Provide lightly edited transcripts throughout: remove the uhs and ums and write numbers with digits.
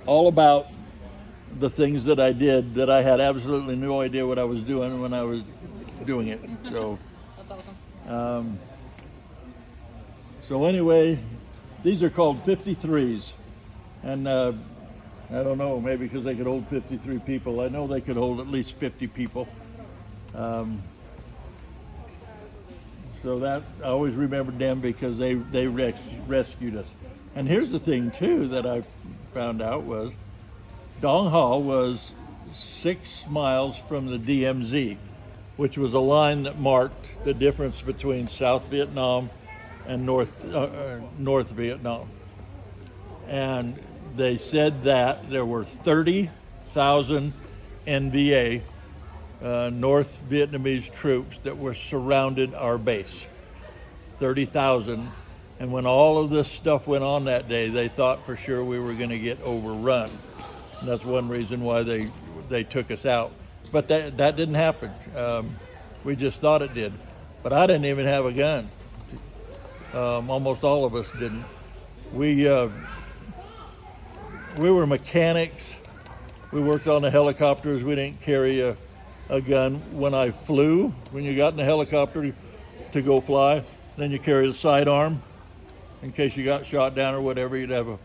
all about the things that I did that I had absolutely no idea what I was doing when I was doing it. So, That's awesome. so anyway, these are called 53s, and I don't know, maybe because they could hold 53 people. I know they could hold at least 50 people. So that I always remembered them because they rescued us. And here's the thing too that I found out was Dong Ha was 6 miles from the DMZ, which was a line that marked the difference between South Vietnam and North Vietnam. And they said that there were 30,000 NVA, North Vietnamese troops that were surrounded our base. 30,000. And when all of this stuff went on that day, they thought for sure we were going to get overrun. And that's one reason why they took us out. But that didn't happen. We just thought it did. But I didn't even have a gun. Almost all of us didn't. We were mechanics. We worked on the helicopters. We didn't carry a gun. When I flew, when you got in the helicopter to go fly, then you carry the sidearm in case you got shot down or whatever. You'd have a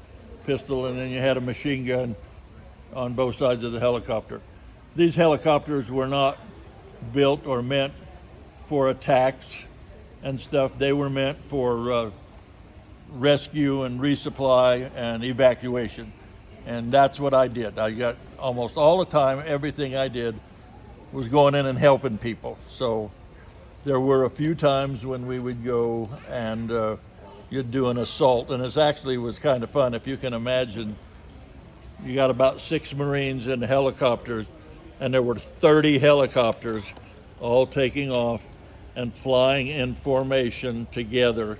pistol, and then you had a machine gun on both sides of the helicopter. These helicopters were not built or meant for attacks and stuff. They were meant for rescue and resupply and evacuation. And that's what I did. I got almost all the time, everything I did was going in and helping people. So there were a few times when we would go and you'd do an assault, and it actually was kind of fun. If you can imagine, you got about 6 Marines in helicopters, and there were 30 helicopters all taking off and flying in formation together.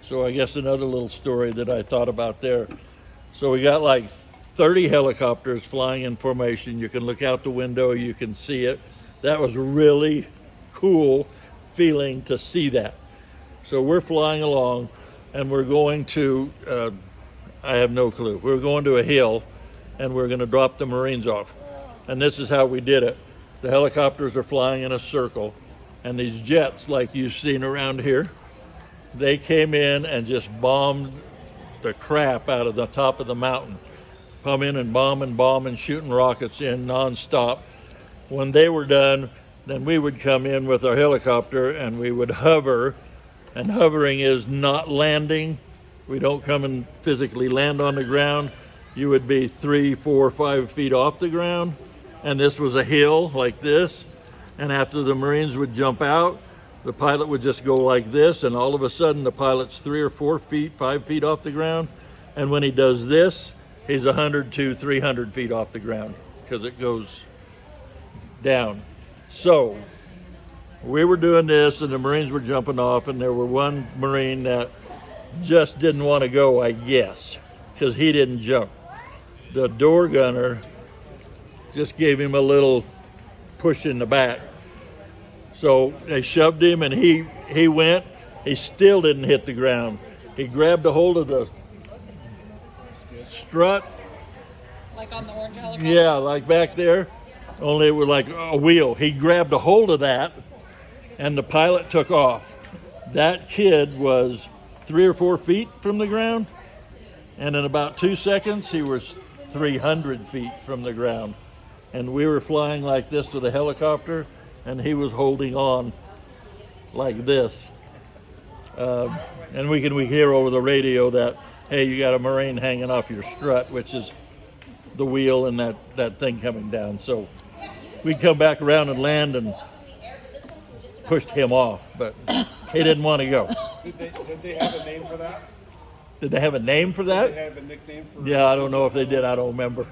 So I guess another little story that I thought about there. So we got like 30 helicopters flying in formation. You can look out the window, you can see it. That was really cool feeling to see that. So we're flying along, and we're going to, I have no clue. We're going to a hill, and we're going to drop the Marines off. And this is how we did it. The helicopters are flying in a circle, and these jets, like you've seen around here, they came in and just bombed the crap out of the top of the mountain. Come in and bomb and shooting rockets in nonstop. When they were done, then we would come in with our helicopter and we would hover. And hovering is not landing. We don't come and physically land on the ground. You would be 3, 4, 5 feet off the ground. And this was a hill like this. And after the Marines would jump out, the pilot would just go like this. And all of a sudden, the pilot's 3 or 4 feet, 5 feet off the ground. And when he does this, he's 100 to 300 feet off the ground because it goes down. So we were doing this, and the Marines were jumping off, and there were one Marine that just didn't want to go, I guess, because he didn't jump. The door gunner just gave him a little push in the back. So they shoved him, and he went. He still didn't hit the ground. He grabbed a hold of the strut. Like on the orange helicopter? Yeah, like back there. Only it was like a wheel. He grabbed a hold of that, and the pilot took off. That kid was 3 or 4 feet from the ground, and in about 2 seconds, he was 300 feet from the ground. And we were flying like this to the helicopter, and he was holding on like this. And we hear over the radio that, hey, you got a Marine hanging off your strut, which is the wheel and that thing coming down. So we'd come back around and land and pushed him off, but he didn't want to go. Did they have a name for that? Did they have a name for that? Did they have a nickname for Yeah, I don't know if they did. I don't remember.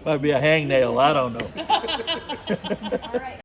Might be a hangnail. I don't know.